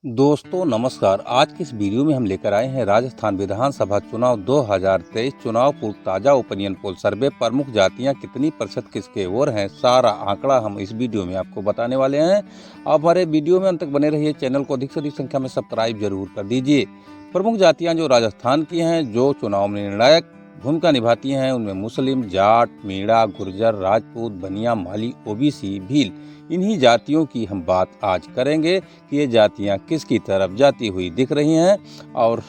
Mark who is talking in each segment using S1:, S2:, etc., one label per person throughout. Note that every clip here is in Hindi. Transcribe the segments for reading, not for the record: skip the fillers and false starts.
S1: दोस्तों नमस्कार। आज की इस वीडियो में हम लेकर आए हैं राजस्थान विधानसभा चुनाव 2023 चुनाव पूर्व ताजा ओपिनियन पोल सर्वे। प्रमुख जातियां कितनी प्रतिशत किसके ओर हैं, सारा आंकड़ा हम इस वीडियो में आपको बताने वाले हैं। आप हमारे वीडियो में अंत तक बने रहिए। चैनल को अधिक से अधिक संख्या में सब्सक्राइब जरूर कर दीजिए। प्रमुख जातियां जो राजस्थान की हैं, जो चुनाव में निर्णायक भूमिका निभाती हैं, उनमें मुस्लिम, जाट, मीणा, गुर्जर, राजपूत, बनिया, माली, ओबीसी, भील, इन्हीं जातियों की हम बात आज करेंगे कि ये जातियां किसकी तरफ जाती हुई दिख रही हैं और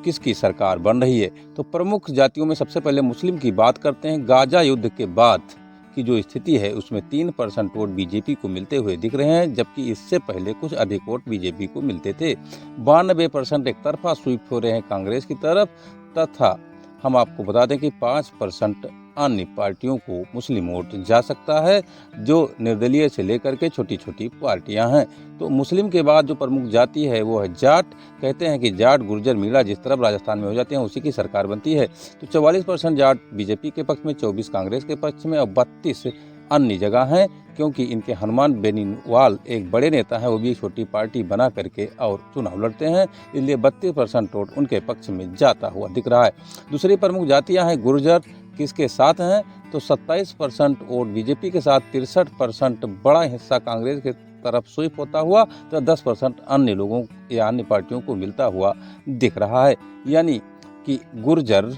S1: किसकी सरकार बन रही है। तो प्रमुख जातियों में सबसे पहले मुस्लिम की बात करते हैं। गाजा युद्ध के बाद की जो स्थिति है उसमें 3% वोट बीजेपी को मिलते हुए दिख रहे हैं, जबकि इससे पहले कुछ अधिक वोट बीजेपी को मिलते थे। 92% एक तरफा स्वीप हो रहे हैं कांग्रेस की तरफ, तथा हम आपको बता दें कि 5% अन्य पार्टियों को मुस्लिम वोट जा सकता है, जो निर्दलीय से लेकर के छोटी छोटी पार्टियां हैं। तो मुस्लिम के बाद जो प्रमुख जाति है वो है जाट। कहते हैं कि जाट, गुर्जर, मीणा जिस तरफ राजस्थान में हो जाते हैं उसी की सरकार बनती है। तो 44% जाट बीजेपी के पक्ष में, 24 कांग्रेस के पक्ष में और 32 अन्य जगह हैं, क्योंकि इनके हनुमान बेनीवाल एक बड़े नेता हैं, वो भी छोटी पार्टी बना करके और चुनाव लड़ते हैं, इसलिए 32% वोट उनके पक्ष में जाता हुआ दिख रहा है। दूसरी प्रमुख जातियां हैं गुर्जर। किसके साथ हैं? तो 27% वोट बीजेपी के साथ, 63% बड़ा हिस्सा कांग्रेस के तरफ स्वीप होता हुआ, तो 10% अन्य लोगों या अन्य पार्टियों को मिलता हुआ दिख रहा है। यानी कि गुर्जर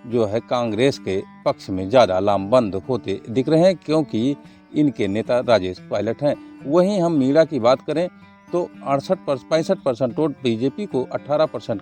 S1: जो है कांग्रेस के पक्ष में ज़्यादा लामबंद होते दिख रहे हैं, क्योंकि इनके नेता राजेश पायलट हैं। वहीं हम मीणा की बात करें तो 65% वोट बीजेपी को, 18%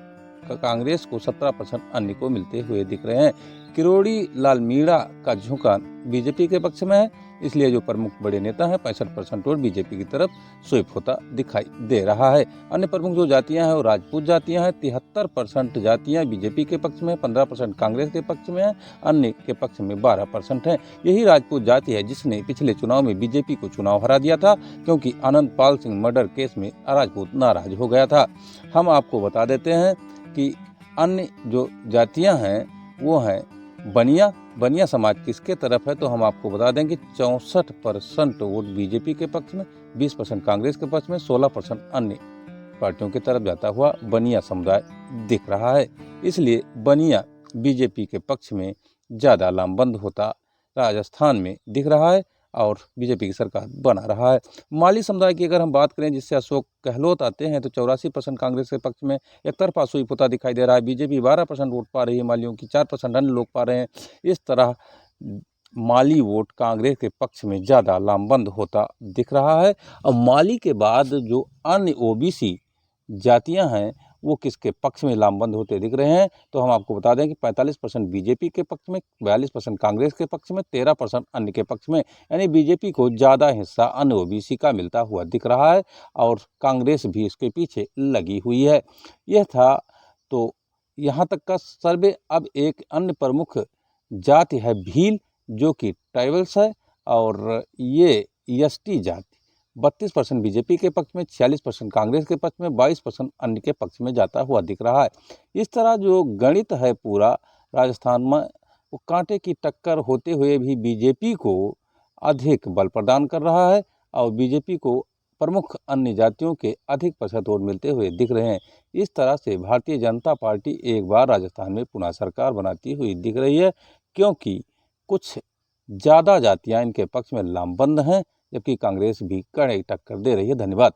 S1: कांग्रेस को, 17% अन्य को मिलते हुए दिख रहे हैं। किरोड़ी लाल मीणा का झुकाव बीजेपी के पक्ष में है, इसलिए जो प्रमुख बड़े नेता हैं 65% वोट बीजेपी की तरफ स्वीप होता दिखाई दे रहा है। अन्य प्रमुख जो जातियां हैं वो राजपूत जातियां हैं। 73% जातियां बीजेपी के पक्ष में, 15% कांग्रेस के पक्ष में है, अन्य के पक्ष में 12% है। यही राजपूत जाति है जिसने पिछले चुनाव में बीजेपी को चुनाव हरा दिया था, क्योंकि आनंदपाल सिंह मर्डर केस में राजपूत नाराज हो गया था। हम आपको बता देते हैं कि अन्य जो जातियां हैं वो हैं बनिया। बनिया समाज किसके तरफ है? तो हम आपको बता दें कि 64% वोट बीजेपी के पक्ष में, 20% कांग्रेस के पक्ष में, 16% अन्य पार्टियों की तरफ जाता हुआ बनिया समुदाय दिख रहा है। इसलिए बनिया बीजेपी के पक्ष में ज़्यादा लामबंद होता राजस्थान में दिख रहा है और बीजेपी की सरकार बना रहा है। माली समुदाय की अगर हम बात करें, जिससे अशोक गहलोत आते हैं, तो 84% कांग्रेस के पक्ष में एक तरफा स्वीप होता दिखाई दे रहा है। बीजेपी 12% वोट पा रही है मालियों की, 4% अन्य लोग पा रहे हैं। इस तरह माली वोट कांग्रेस के पक्ष में ज़्यादा लामबंद होता दिख रहा है। और माली के बाद जो अन्य ओबीसी जातियां हैं वो किसके पक्ष में लामबंद होते दिख रहे हैं? तो हम आपको बता दें कि 45% बीजेपी के पक्ष में, 42% कांग्रेस के पक्ष में, 13% अन्य के पक्ष में। यानी बीजेपी को ज़्यादा हिस्सा अन्य ओबीसी का मिलता हुआ दिख रहा है और कांग्रेस भी इसके पीछे लगी हुई है। यह था तो यहाँ तक का सर्वे। अब एक अन्य प्रमुख जाति है भील, जो कि ट्राइबल्स है, और ये एसटी जाति 32% बीजेपी के पक्ष में, 46% कांग्रेस के पक्ष में, 22% अन्य के पक्ष में जाता हुआ दिख रहा है। इस तरह जो गणित है पूरा राजस्थान में, वो कांटे की टक्कर होते हुए भी बीजेपी को अधिक बल प्रदान कर रहा है और बीजेपी को प्रमुख अन्य जातियों के अधिक प्रतिशत वोट मिलते हुए दिख रहे हैं। इस तरह से भारतीय जनता पार्टी एक बार राजस्थान में पुनः सरकार बनाती हुई दिख रही है, क्योंकि कुछ ज़्यादा जातियां इनके पक्ष में लामबंद हैं, जबकि कांग्रेस भी कड़े टक्कर दे रही है। धन्यवाद।